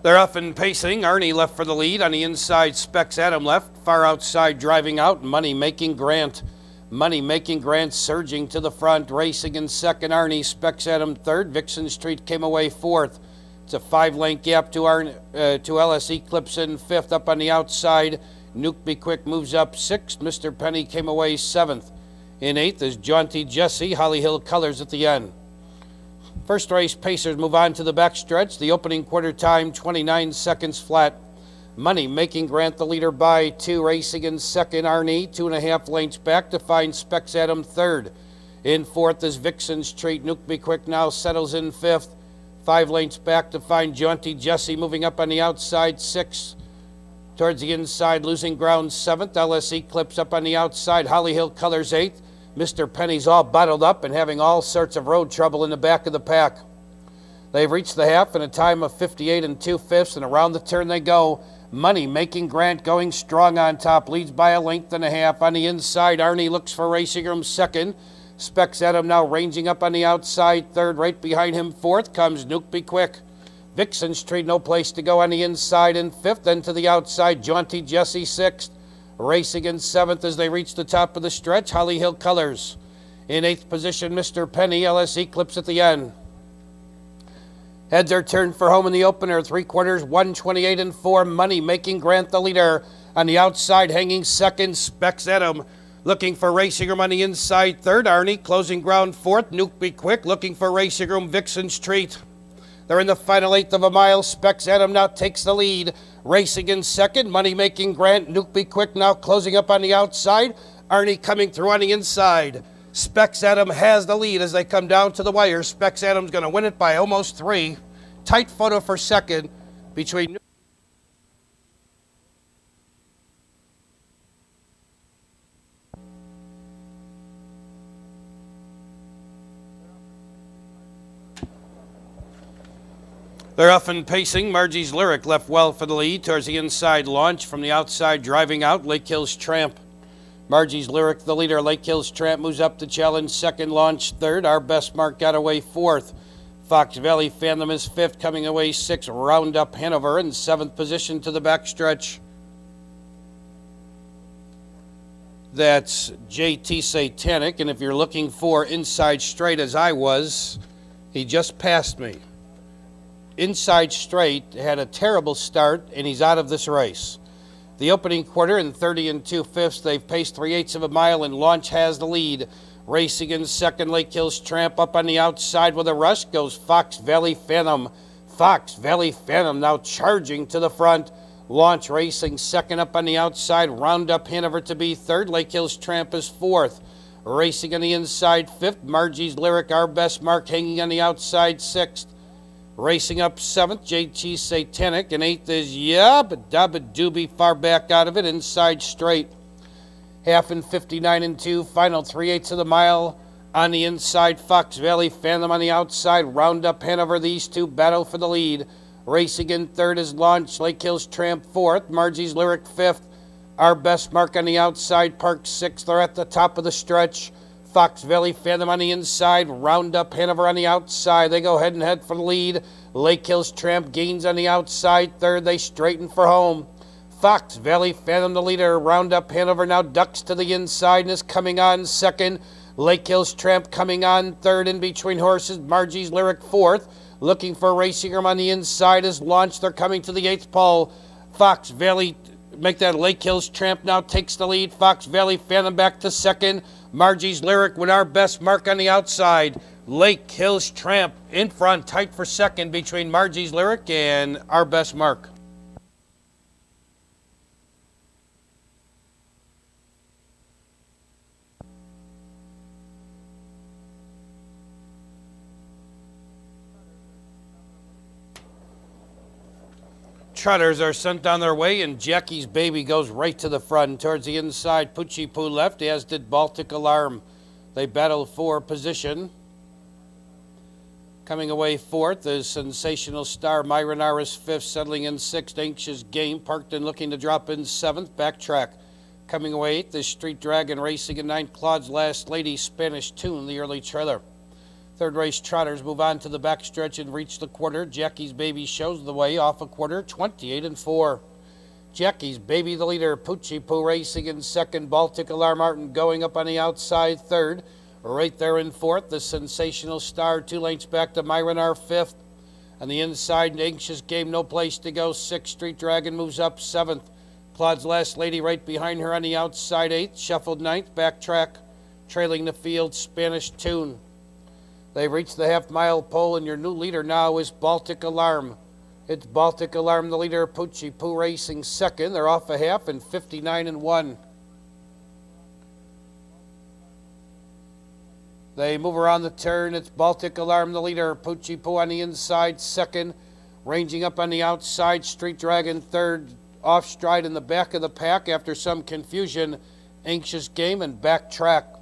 They're off and pacing. Arnie left for the lead. On the inside, Specs Adam left. Far outside, driving out. Money Making Grant. Money Making Grant surging to the front. Racing in second, Arnie. Specs Adam third. Vixen Street came away fourth. It's a 5-length gap to LS Eclipse in fifth. Up on the outside, Nuke Be Quick moves up sixth. Mr. Penny came away seventh. In eighth is Jaunty Jesse. Holly Hill Colors at the end. First race, Pacers move on to the backstretch. The opening quarter time, 29 seconds flat. Money Making Grant the leader by 2. Racing in second, Arnie, 2.5 lengths back to find Specs Adam third. In fourth is Vixen Street. Nuke Be Quick now settles in fifth. 5 lengths back to find Jaunty Jesse, moving up on the outside, sixth. Towards the inside, losing ground, seventh. LS Eclipse up on the outside. Holly Hill Colors eighth. Mr. Penny's all bottled up and having all sorts of road trouble in the back of the pack. They've reached the half in a time of 58 2/5, and around the turn they go. Money Making Grant going strong on top, leads by 1.5 lengths. On the inside, Arnie looks for Racing Room second. Specs Adam now ranging up on the outside third. Right behind him fourth comes Nuke Be Quick. Vixen Street no place to go on the inside in fifth. Then to the outside, Jaunty Jesse sixth. Racing in seventh as they reach the top of the stretch, Holly Hill Colors. In eighth position, Mr. Penny, LS Eclipse at the end. Heads are turned for home in the opener. 3/4, 128 4. Money Making Grant the leader. On the outside, hanging second, Specs Adam. Looking for Racing Room on the inside third. Arnie closing ground fourth. Nuke Be Quick looking for Racing Room. Vixen Street. They're in the final 1/8 of a mile. Specs Adam now takes the lead. Racing in second. Money Making Grant. Nuke Be Quick now closing up on the outside. Arnie coming through on the inside. Specs Adam has the lead as they come down to the wire. Specs Adam's going to win it by almost 3. Tight photo for second between... They're off and pacing. Margie's Lyric left well for the lead. Towards the inside, Launch from the outside, driving out. Lake Hills Tramp. Margie's Lyric, the leader. Lake Hills Tramp moves up to challenge second. Launch third. Our Best Mark got away fourth. Fox Valley Phantom is fifth, coming away sixth. Roundup Hanover in seventh position to the backstretch. That's JT Satanic, and if you're looking for Inside Straight as I was, he just passed me. Inside Straight had a terrible start, and he's out of this race. The opening quarter in 30 2/5, they've paced 3/8 of a mile, and Launch has the lead. Racing in second, Lake Hills Tramp up on the outside with a rush goes Fox Valley Phantom. Fox Valley Phantom now charging to the front. Launch racing second up on the outside. Roundup Hanover to be third. Lake Hills Tramp is fourth. Racing on the inside fifth. Margie's Lyric, Our Best Mark hanging on the outside sixth. Racing up seventh, JT Satanic, and eighth is Yabba Dabba Doobie far back out of it, Inside Straight. Half in 59 2, final 3/8 of the mile. On the inside, Fox Valley Phantom on the outside. Roundup Hanover, these two battle for the lead. Racing in third is Launch, Lake Hills Tramp fourth, Margie's Lyric fifth. Our Best Mark on the outside, Park sixth. They're at the top of the stretch. Fox Valley Phantom on the inside, Roundup Hanover on the outside. They go head and head for the lead. Lake Hills Tramp gains on the outside third. They straighten for home. Fox Valley Phantom the leader. Roundup Hanover now ducks to the inside and is coming on second. Lake Hills Tramp coming on third. In between horses, Margie's Lyric fourth. Looking for Racing Room on the inside is Launch. They're coming to the 8th pole. Fox Valley, make that Lake Hills Tramp now takes the lead. Fox Valley Phantom back to second. Margie's Lyric with Our Best Mark on the outside. Lake Hills Tramp in front, tight for second between Margie's Lyric and Our Best Mark. Trotters are sent on their way, and Jackie's Baby goes right to the front. Towards the inside, Poochie Poo left, as did Baltic Alarm. They battle for position. Coming away fourth is Sensational Star. Myronaris fifth, settling in sixth. Anxious Game, parked and looking to drop in seventh. Backtrack. Coming away eighth is Street Dragon, racing in ninth. Claude's Last Lady, Spanish Tune, the early trailer. Third race trotters move on to the backstretch and reach the quarter. Jackie's Baby shows the way off a quarter, 28-4. Jackie's Baby the leader. Poochie Poo racing in second. Baltic Alarm Martin going up on the outside third. Right there in fourth, the Sensational Star, 2 lengths back to Myronar fifth. On the inside, Anxious Game, no place to go. 6th Street Dragon moves up 7th. Claude's Last Lady right behind her on the outside 8th. Shuffled 9th, backtrack, trailing the field, Spanish Tune. They've reached the half-mile pole, and your new leader now is Baltic Alarm. It's Baltic Alarm, the leader. Poochie Poo racing second. They're off a half and 59-1. They move around the turn. It's Baltic Alarm, the leader. Poochie Poo on the inside, second. Ranging up on the outside, Street Dragon third. Off stride in the back of the pack after some confusion. Anxious Game and backtrack.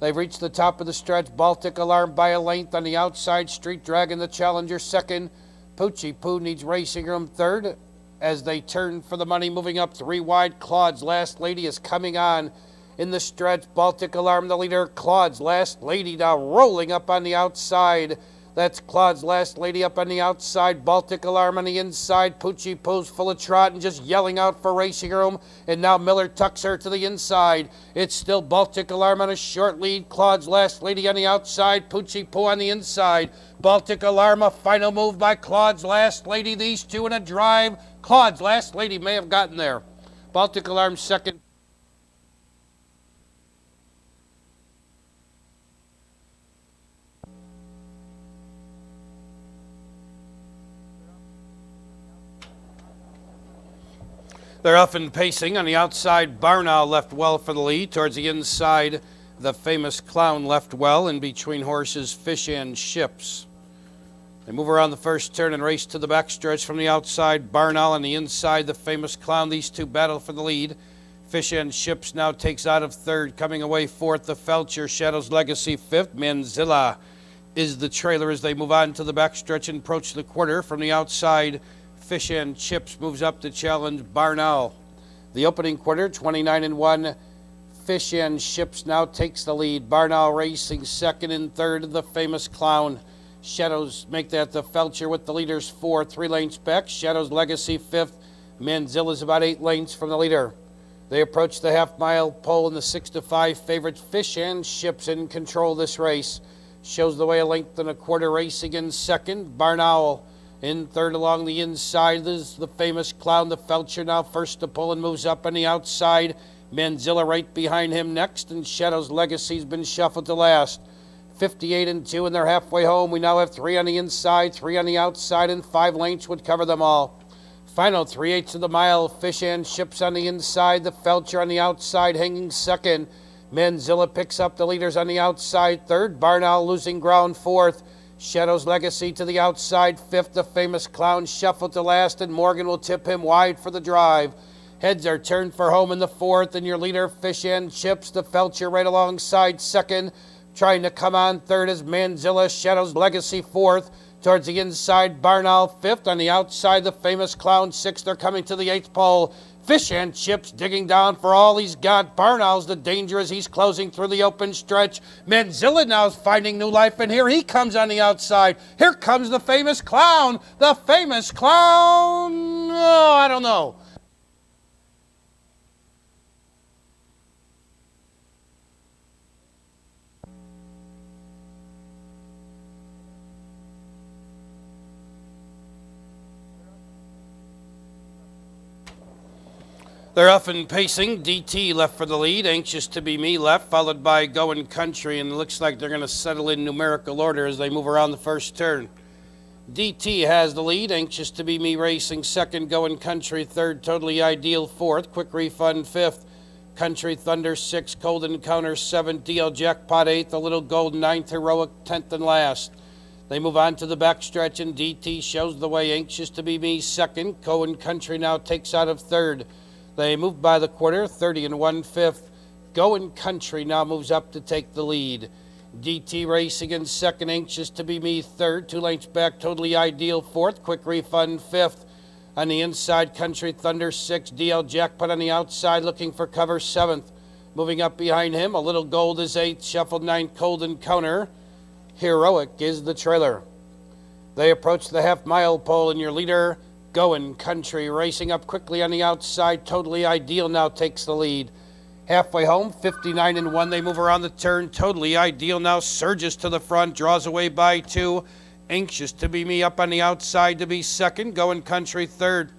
They've reached the top of the stretch. Baltic Alarm by a length on the outside. Street Dragon, the challenger, second. Poochie Poo needs racing room third. As they turn for the money, moving up 3 wide. Claude's Last Lady is coming on. In the stretch, Baltic Alarm, the leader. Claude's Last Lady now rolling up on the outside. That's Claude's Last Lady up on the outside. Baltic Alarm on the inside. Poochie Poo's full of trot and just yelling out for racing room. And now Miller tucks her to the inside. It's still Baltic Alarm on a short lead. Claude's Last Lady on the outside. Poochie Poo on the inside. Baltic Alarm, a final move by Claude's Last Lady. These two in a drive. Claude's Last Lady may have gotten there. Baltic Alarm second. They're off and pacing. On the outside, Barnow left well for the lead. Towards the inside, the Famous Clown left well. In between horses, Fish and Ships. They move around the first turn and race to the backstretch from the outside. Barnow on the inside, the Famous Clown. These two battle for the lead. Fish and Ships now takes out of third. Coming away fourth, the Felcher. Shadow's Legacy fifth. Manzilla is the trailer as they move on to the backstretch and approach the quarter. From the outside, Fish and Chips moves up to challenge Barnow. The opening quarter, 29-1. Fish and Chips now takes the lead. Barnow racing second and third. The Famous Clown. Shadows make that the Felcher with the leaders 4, 3 lengths back. Shadows Legacy fifth. Manzilla's about 8 lengths from the leader. They approach the half-mile pole in the 6-5 favorite. Fish and Chips in control of this race. Shows the way a length and a quarter, racing in second. Barnow in third along the inside. This is the Famous Clown. The Felcher now first to pull and moves up on the outside. Manzilla right behind him next, and Shadow's Legacy's been shuffled to last. 58-2, and they're halfway home. We now have 3 on the inside, 3 on the outside, and 5 lengths would cover them all. Final 3/8 of the mile. Fish and Ships on the inside. The Felcher on the outside, hanging second. Manzilla picks up the leaders on the outside third. Barnow losing ground fourth. Shadow's Legacy to the outside fifth. The Famous Clown shuffled to last, and Morgan will tip him wide for the drive. Heads are turned for home in the fourth, and your leader, Fish and Chips. The Felcher right alongside second. Trying to come on third is Manzilla. Shadow's Legacy fourth. Towards the inside, Barnow fifth. On the outside, the Famous Clown sixth. They're coming to the 8th pole. Fish and Chips digging down for all he's got. Barnow's the danger as he's closing through the open stretch. Manzilla now is finding new life, and here he comes on the outside. Here comes the Famous Clown. The Famous Clown. Oh, I don't know. They're off and pacing. DT left for the lead. Anxious to Be Me left, followed by Going Country, and it looks like they're going to settle in numerical order as they move around the first turn. DT has the lead. Anxious to Be Me racing second. Going Country third. Totally Ideal fourth. Quick Refund fifth. Country Thunder sixth. Cold Encounter seventh. DL Jackpot eighth. A Little Gold ninth. Heroic 10th and last. They move on to the backstretch, and DT shows the way. Anxious to Be Me second. Going Country now takes out of third. They move by the quarter, 30 1/5. Going Country now moves up to take the lead. DT racing in second. Anxious to Be Me third. 2 lengths back, Totally Ideal fourth. Quick Refund fifth. On the inside, Country Thunder sixth. DL Jackpot on the outside looking for cover seventh. Moving up behind him, A Little Gold is eighth. Shuffled ninth, Cold Encounter. Heroic is the trailer. They approach the half-mile pole, and your leader, Going Country, racing up quickly on the outside. Totally Ideal now takes the lead. Halfway home, 59-1. They move around the turn. Totally Ideal now surges to the front, draws away by 2. Anxious to Be Me up on the outside to be second. Going Country third.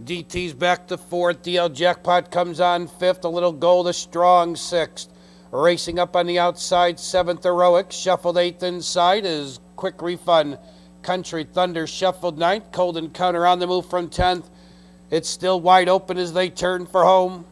DT's back to fourth. DL Jackpot comes on fifth. A Little Gold, a strong sixth. Racing up on the outside, seventh. Heroic. Shuffled eighth inside is Quick Refund. Country Thunder shuffled ninth. Cold Encounter on the move from 10th. It's still wide open as they turn for home.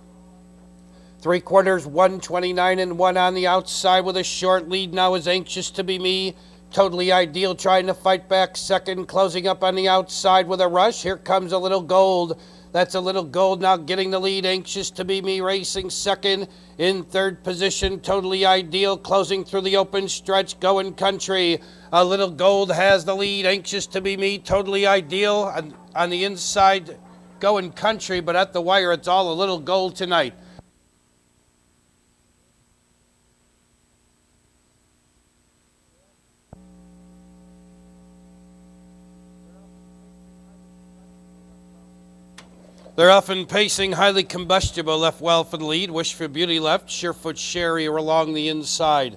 3/4, 129-1 on the outside with a short lead now is Anxious to Be Me. Totally Ideal trying to fight back second, closing up on the outside with a rush. Here comes A Little Gold. That's A Little Gold now getting the lead. Anxious to Be Me racing second. In third position, Totally Ideal closing through the open stretch. Going Country. A Little Gold has the lead. Anxious to Be Me, Totally Ideal on the inside. Going Country, but at the wire, it's all A Little Gold tonight. They're often pacing. Highly Combustible left well for the lead. Wish for Beauty left. Surefoot Sherry along the inside.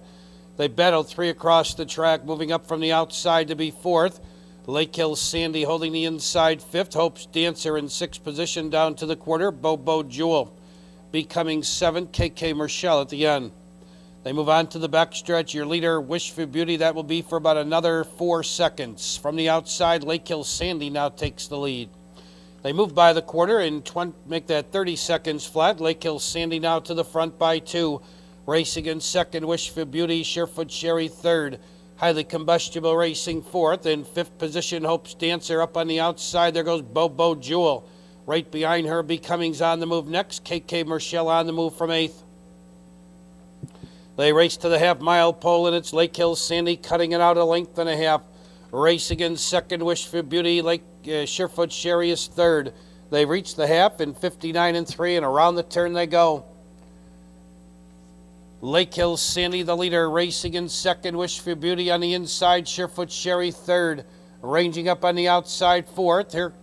They battle 3 across the track, moving up from the outside to be fourth. Lake Hill Sandy holding the inside fifth. Hope's Dancer in sixth position down to the quarter. Bobo Jewel becoming seventh. KK Marshall at the end. They move on to the backstretch. Your leader, Wish for Beauty, that will be for about another 4 seconds. From the outside, Lake Hill Sandy now takes the lead. They move by the quarter and make that 30 seconds flat. Lake Hill Sandy now to the front by 2. Racing in second, Wish for Beauty. Surefoot Sherry third. Highly Combustible racing fourth. In fifth position, Hope's Dancer up on the outside. There goes Bobo Jewel. Right behind her, Becoming's on the move next. KK Marshall on the move from eighth. They race to the half-mile pole, and it's Lake Hill Sandy cutting it out a length and a half. Racing in second, Wish for Beauty. Surefoot Sherry is third. They reach the half in 59-3, and around the turn they go. Lake Hill Sandy, the leader, racing in second. Wish for Beauty on the inside. Surefoot Sherry third. Ranging up on the outside fourth. Here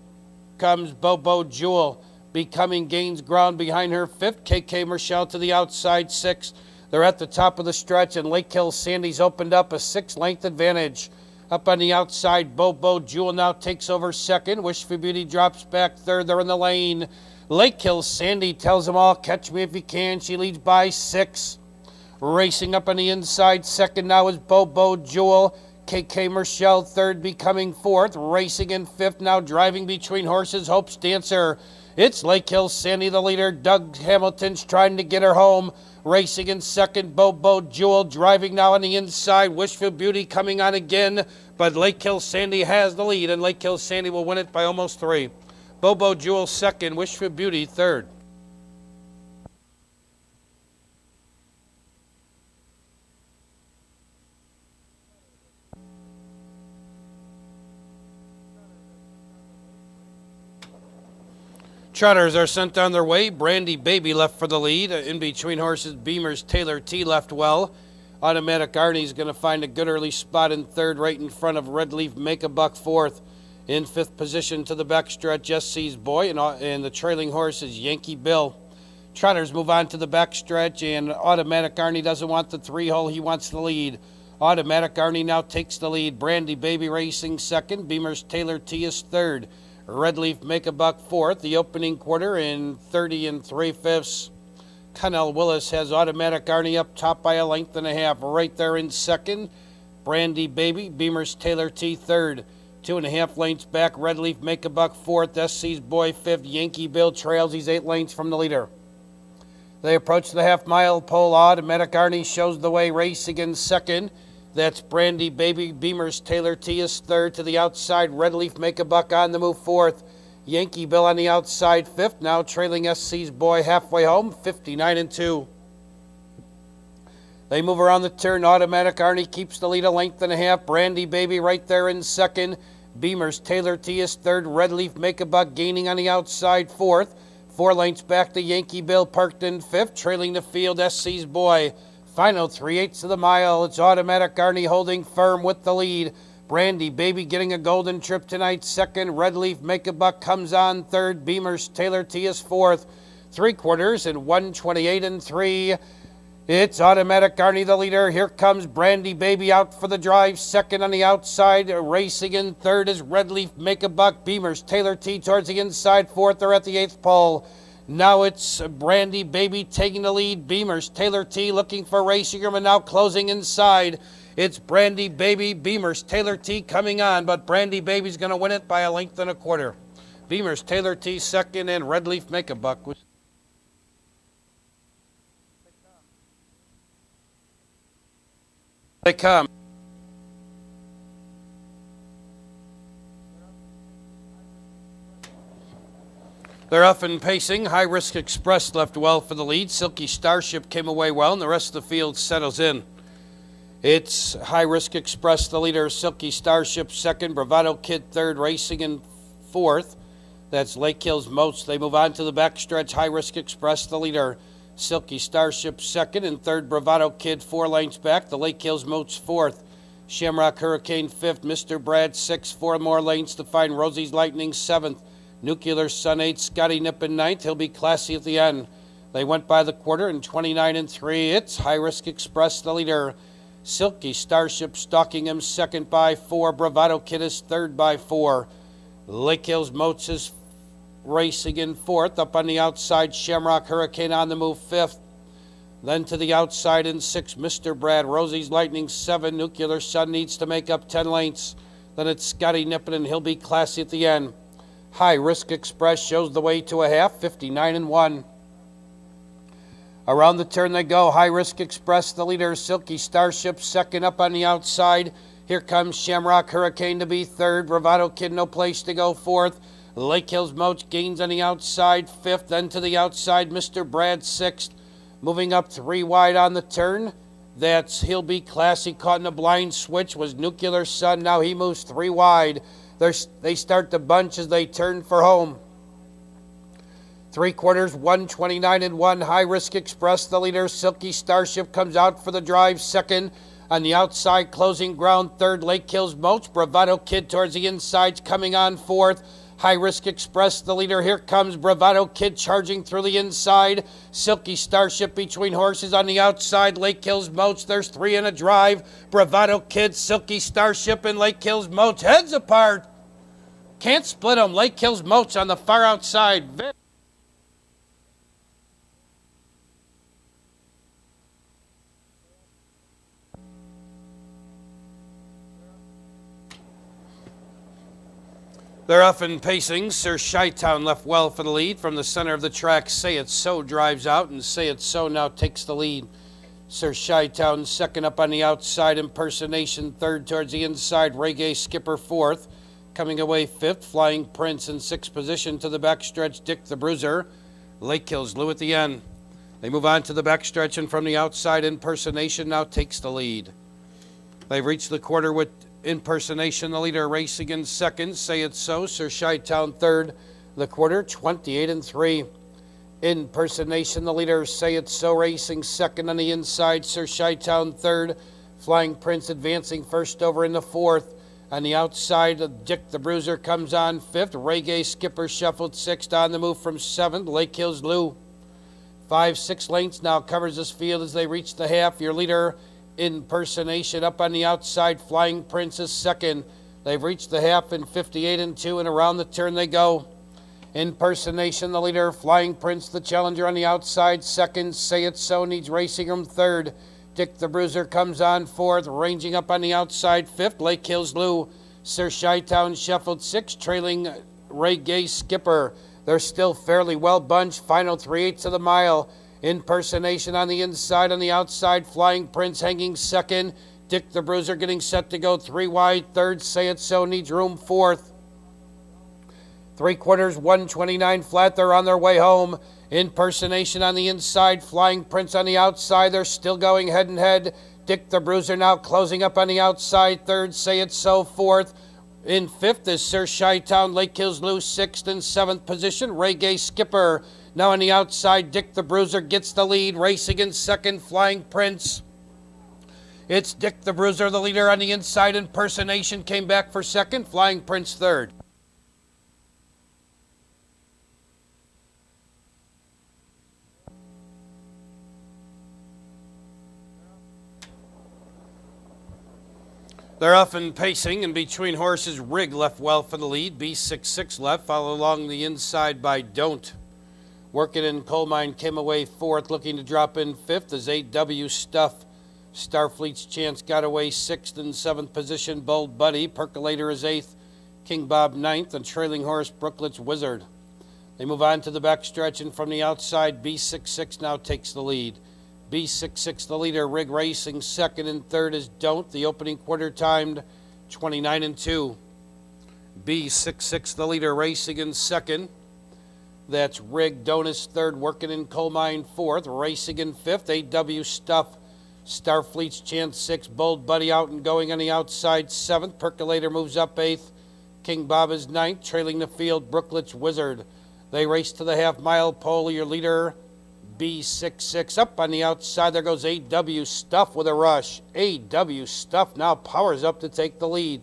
comes Bobo Jewel. Becoming gains ground behind her fifth. KK Marshall to the outside sixth. They're at the top of the stretch, and Lake Hill Sandy's opened up a 6-length advantage. Up on the outside, Bobo Jewel now takes over second. Wish for Beauty drops back third. They're in the lane. Lake Hill Sandy tells them all, catch me if you can. She leads by 6. Racing up on the inside, second now is Bobo Jewel. KK Marshall third, Becoming fourth. Racing in fifth, now driving between horses, Hope's Dancer. It's Lake Hill Sandy, the leader. Doug Hamilton's trying to get her home. Racing in second, Bobo Jewel driving now on the inside. Wish for Beauty coming on again, but Lake Hill Sandy has the lead, and Lake Hill Sandy will win it by almost 3. Bobo Jewel second, Wish for Beauty third. Trotters are sent on their way. Brandy Baby left for the lead. In between horses, Beamer's Taylor T left well. Automatic Arnie's going to find a good early spot in third, right in front of Red Leaf Make a Buck fourth. In fifth position to the backstretch, SC's Boy, and the trailing horse is Yankee Bill. Trotters move on to the backstretch, and Automatic Arnie doesn't want the 3-hole. He wants the lead. Automatic Arnie now takes the lead. Brandy Baby racing second. Beamer's Taylor T is third. Red Leaf Make a Buck fourth. The opening quarter in 30 3/5. Connell Willis has Automatic Arnie up top by a length and a half. Right there in second, Brandy Baby. Beamer's Taylor T third. 2.5 lengths back, Red Leaf Make a Buck fourth. SC's Boy fifth. Yankee Bill trails. He's 8 lengths from the leader. They approach the half-mile pole. Automatic Arnie shows the way, racing in second. That's Brandy Baby. Beamer's Taylor T is third. To the outside, Red Leaf Make a Buck on the move fourth. Yankee Bill on the outside fifth. Now trailing SC's Boy halfway home, 59-2. They move around the turn. Automatic Arnie keeps the lead a length and a half. Brandy Baby right there in second. Beamer's Taylor T is third. Red Leaf Make a Buck gaining on the outside fourth. 4 lengths back to Yankee Bill parked in fifth. Trailing the field, SC's Boy. Final 3/8 of the mile. It's Automatic Arnie holding firm with the lead. Brandy Baby getting a golden trip tonight. Second, Red Leaf Make a Buck comes on third. Beamer's Taylor T is fourth. 3/4 and 1:28 and 3. It's Automatic Arnie the leader. Here comes Brandy Baby out for the drive. Second on the outside. Racing in third is Red Leaf Make a Buck. Beamer's Taylor T towards the inside. Fourth, they're at the 8th pole. Now it's Brandy Baby taking the lead. Beamer's Taylor T looking for Racing and now closing inside. It's Brandy Baby, Beamer's Taylor T coming on, but Brandy Baby's going to win it by a length and a quarter. Beamer's Taylor T second and Red Leaf Make a Buck. They come. They're off and pacing. High Risk Express left well for the lead. Silky Starship came away well, and the rest of the field settles in. It's High Risk Express, the leader. Silky Starship second. Bravado Kid third. Racing in fourth. That's Lake Hills Moats. They move on to the backstretch. High Risk Express, the leader. Silky Starship second and third. Bravado Kid 4 lengths back. The Lake Hills Moats fourth. Shamrock Hurricane fifth. Mr. Brad 6. 4 more lanes to find Rosie's Lightning seventh. Nuclear Sun 8. Scotty Nippon ninth. He'll be classy at the end. They went by the quarter in 29 and 3. It's High Risk Express, the leader. Silky Starship stalking him second by 4. Bravado Kid is third by 4. Lake Hills Moats is racing in fourth. Up on the outside, Shamrock Hurricane on the move fifth. Then to the outside in 6, Mr. Brad. Rosie's Lightning 7. Nuclear Sun needs to make up 10 lengths. Then it's Scotty Nippon and he'll be classy at the end. High Risk Express shows the way to a half, 59 and 1. Around the turn they go. High Risk Express, the leader. Silky Starship second up on the outside. Here comes Shamrock Hurricane to be third. Bravado Kid no place to go fourth. Lake Hills Moats gains on the outside fifth. Then to the outside, Mr. Brad sixth. Moving up 3 wide on the turn. That's He'll Be Classy. Caught in a blind switch was Nuclear Sun. Now he moves 3 wide. They start to bunch as they turn for home. 3/4, 1:29 and 1. High Risk Express, the leader. Silky Starship comes out for the drive second. On the outside, closing ground third. Lake Hills Moats. Bravado Kid towards the insides coming on fourth. High Risk Express, the leader. Here comes Bravado Kid charging through the inside. Silky Starship between horses on the outside. Lake Hills Moats, there's 3 in a drive. Bravado Kid, Silky Starship, and Lake Hills Moats heads apart. Can't split them. Lake Hills Moats on the far outside. They're off and pacing. Sir Chi-Town left well for the lead. From the center of the track, Say It So drives out, and Say It So now takes the lead. Sir Chi-Town second up on the outside. Impersonation third towards the inside. Reggae Skipper fourth. Coming away fifth. Flying Prince in sixth position to the backstretch. Dick the Bruiser. Lake Hills Lou at the end. They move on to the backstretch, and from the outside, Impersonation now takes the lead. They've reached the quarter with Impersonation, the leader, racing in second. Say It So. Sir Chi-Town third. The quarter, 28 and 3. Impersonation, the leader. Say It So racing second on the inside. Sir Chi-Town third. Flying Prince advancing first over in the fourth. On the outside, Dick the Bruiser comes on fifth. Reggae Skipper shuffled sixth on the move from seventh. Lake Hills Lou. 5-6 lengths now covers this field as they reach the half. Your leader, Impersonation, up on the outside. Flying Prince is second. They've reached the half in 58 and 2, and around the turn they go. Impersonation, the leader. Flying Prince, the challenger, on the outside. Second, Say It So needs racing room third. Dick the Bruiser comes on fourth. Ranging up on the outside fifth. Lake Hills Lou. Sir Chi-Town shuffled sixth, trailing Reggae Skipper. They're still fairly well bunched. Final 3/8 of the mile. Impersonation on the inside, on the outside. Flying Prince hanging second. Dick the Bruiser getting set to go 3 wide. Third, Say It So needs room fourth. 3/4, 1:29 flat. They're on their way home. Impersonation on the inside. Flying Prince on the outside. They're still going head and head. Dick the Bruiser now closing up on the outside. Third, Say It So fourth. In fifth is Sir Chi-Town. Lake Hills Lou sixth and seventh position. Reggae Skipper Now on the outside, Dick the Bruiser gets the lead, racing in second, Flying Prince. It's Dick the Bruiser, the leader on the inside. Impersonation came back for second, Flying Prince third. They're off and pacing, and between horses, Rig left well for the lead. B66 left, followed along the inside by Don't. Working in Coal Mine came away fourth, looking to drop in fifth as 8W Stuff. Starfleet's Chance got away sixth and seventh position. Bold Buddy. Percolator is eighth. King Bob ninth, and trailing horse Brooklet's Wizard. They move on to the backstretch, and from the outside, B66 now takes the lead. B66 the leader, Rig racing second, and third is Don't. The opening quarter timed 29-2. B66 the leader, racing in second. That's Rig. Don't is third, Working in Coal Mine fourth, racing in fifth. 8W Stuff. Starfleet's Chance sixth. Bold Buddy out and going on the outside seventh. Percolator moves up eighth. King Bob is ninth, trailing the field Brooklet's Wizard. They race to the half-mile pole. Your leader, B66 up on the outside. There goes 8W Stuff with a rush. 8W Stuff now powers up to take the lead.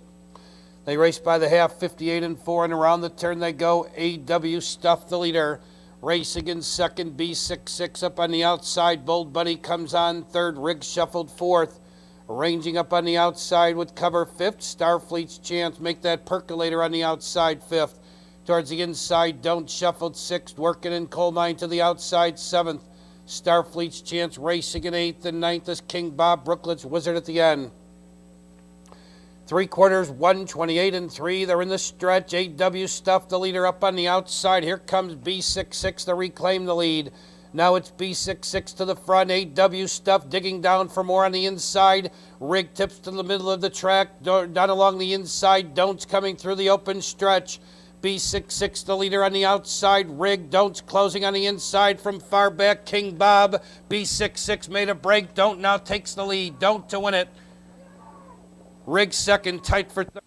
They race by the half, 58-4, and around the turn they go. 8W Stuff the leader. Racing in second, B66 up on the outside. Bold Buddy comes on third. Rig shuffled fourth. Ranging up on the outside with cover fifth. Starfleet's Chance make that Percolator on the outside fifth. Towards the inside, Don't shuffled sixth. Working in Coal Mine to the outside seventh. Starfleet's Chance racing in eighth, and ninth is King Bob, Brooklet's Wizard at the end. 3/4, 1:28-3. They're in the stretch. 8W Stuff, the leader, up on the outside. Here comes B66 to reclaim the lead. Now it's B66 to the front. 8W Stuff digging down for more on the inside. Rig tips to the middle of the track. Down along the inside. Don't's coming through the open stretch. B66 the leader on the outside. Rig. Don't's closing on the inside from far back. King Bob. B66 made a break. Don't now takes the lead. Don't to win it. Rig second, tight for third.